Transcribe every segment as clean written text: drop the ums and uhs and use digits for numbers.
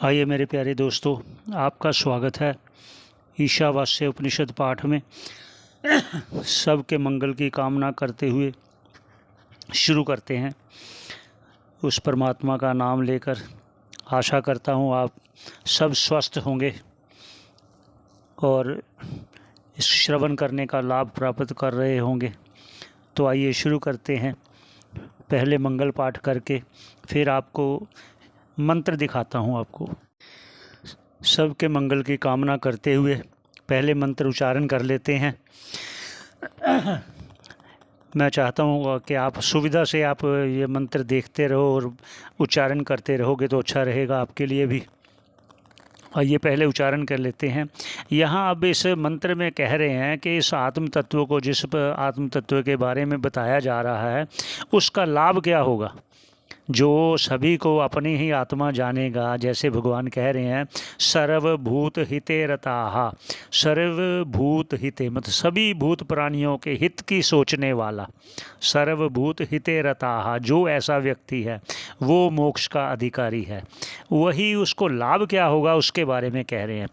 आइए मेरे प्यारे दोस्तों, आपका स्वागत है ईशावास्य उपनिषद पाठ में। सबके मंगल की कामना करते हुए शुरू करते हैं। उस परमात्मा का नाम लेकर आशा करता हूँ आप सब स्वस्थ होंगे और इस श्रवण करने का लाभ प्राप्त कर रहे होंगे। तो आइए शुरू करते हैं। पहले मंगल पाठ करके फिर आपको मंत्र दिखाता हूँ। आपको सबके मंगल की कामना करते हुए पहले मंत्र उच्चारण कर लेते हैं। मैं चाहता हूँ कि आप सुविधा से आप ये मंत्र देखते रहो और उच्चारण करते रहोगे तो अच्छा रहेगा आपके लिए भी। आइए पहले उच्चारण कर लेते हैं। यहाँ अब इस मंत्र में कह रहे हैं कि इस आत्म तत्व को, जिस आत्म तत्व के बारे में बताया जा रहा है, उसका लाभ क्या होगा। जो सभी को अपनी ही आत्मा जानेगा, जैसे भगवान कह रहे हैं सर्वभूत हिते रताः। सर्वभूत हिते मतलब सभी भूत प्राणियों के हित की सोचने वाला। सर्वभूत हिते रताः, जो ऐसा व्यक्ति है वो मोक्ष का अधिकारी है। वही उसको लाभ क्या होगा उसके बारे में कह रहे हैं।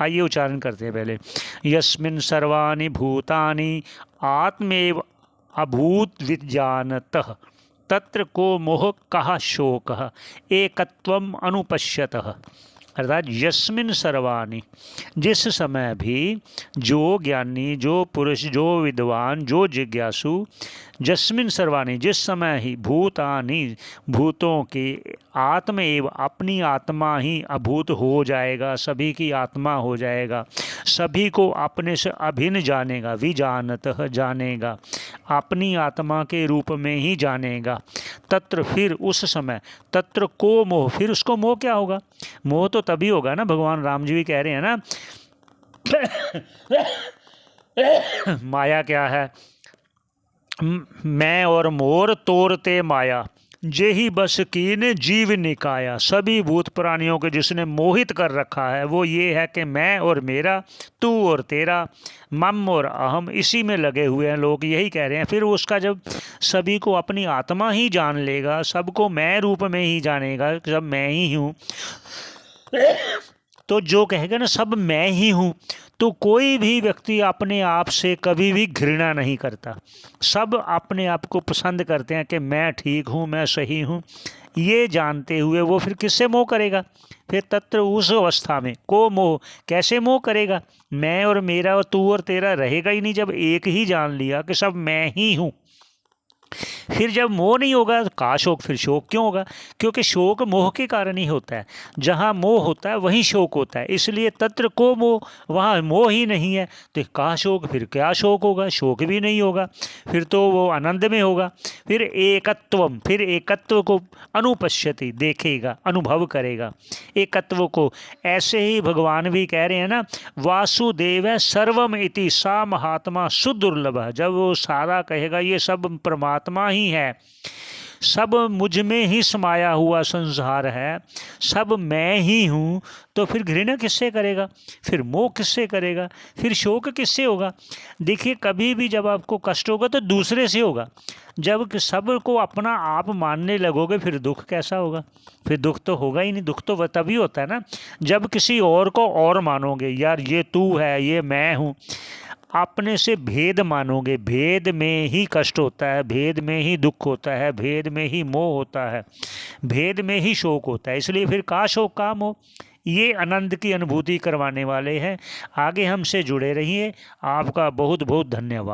आइए उच्चारण करते हैं पहले। यस्मिन् सर्वाणि भूतानि आत्मैव अभूत विज्ञानतः तत्र को मोह कः शोकः एकत्वम अनुपश्यतः। अर्थात यस्मिन् सर्वाणि, जिस समय भी जो ज्ञानी, जो पुरुष, जो विद्वान, जो जिज्ञासु, यस्मिन् सर्वाणि जिस समय ही, भूतानि भूतों की, आत्म एव अपनी आत्मा ही अभूत हो जाएगा, सभी की आत्मा हो जाएगा, सभी को अपने से अभिन्न जानेगा, विजानतः जानेगा, अपनी आत्मा के रूप में ही जानेगा। तत्र फिर उस समय, तत्र को मोह, फिर उसको मोह क्या होगा। मोह तो तभी होगा ना, भगवान राम जी भी कह रहे हैं ना माया क्या है। मैं और मोर तोरते माया, जेहि बस कीन जीव निकाया। सभी भूत प्राणियों के जिसने मोहित कर रखा है वो ये है कि मैं और मेरा, तू और तेरा, मम और अहम, इसी में लगे हुए हैं लोग। यही कह रहे हैं। फिर उसका जब सभी को अपनी आत्मा ही जान लेगा, सबको मैं रूप में ही जानेगा, सब मैं ही हूँ, तो जो कहेगा ना सब मैं ही हूँ, तो कोई भी व्यक्ति अपने आप से कभी भी घृणा नहीं करता। सब अपने आप को पसंद करते हैं कि मैं ठीक हूँ, मैं सही हूँ। ये जानते हुए वो फिर किससे मोह करेगा। फिर तत्र उस अवस्था में को मोह, कैसे मोह करेगा। मैं और मेरा और तू और तेरा रहेगा ही नहीं। जब एक ही जान लिया कि सब मैं ही हूँ, फिर जब मोह नहीं होगा का शोक, फिर शोक क्यों होगा। क्योंकि शोक मोह के कारण ही होता है। जहाँ मोह होता है वहीं शोक होता है। इसलिए तत्र को मोह, वहाँ मोह ही नहीं है तो का शोक, फिर क्या शोक होगा। शोक भी नहीं होगा, फिर तो वो आनंद में होगा। फिर एकत्वम, फिर एकत्व को अनुपश्यति, देखेगा, अनुभव करेगा एकत्व को। ऐसे ही भगवान भी कह रहे हैं ना, वासुदेव सर्वम इति सा महात्मा सुदुर्लभ। जब वो सारा कहेगा ये सब परमात्मा ही है, सब मुझ में ही समाया हुआ संसार है, सब मैं ही हूँ, तो फिर घृणा किससे करेगा, फिर मोह किससे करेगा, फिर शोक किससे होगा। देखिए कभी भी जब आपको कष्ट होगा तो दूसरे से होगा। जब सब को अपना आप मानने लगोगे फिर दुख कैसा होगा। फिर दुख तो होगा ही नहीं। दुख तो तभी होता है ना जब किसी और को और मानोगे, यार ये तू है, ये मैं हूँ। अपने से भेद मानोगे, भेद में ही कष्ट होता है, भेद में ही दुख होता है, भेद में ही मोह होता है, भेद में ही शोक होता है। इसलिए फिर का शोक का मोह, ये आनंद की अनुभूति करवाने वाले हैं। आगे हमसे जुड़े रहिए। आपका बहुत बहुत धन्यवाद।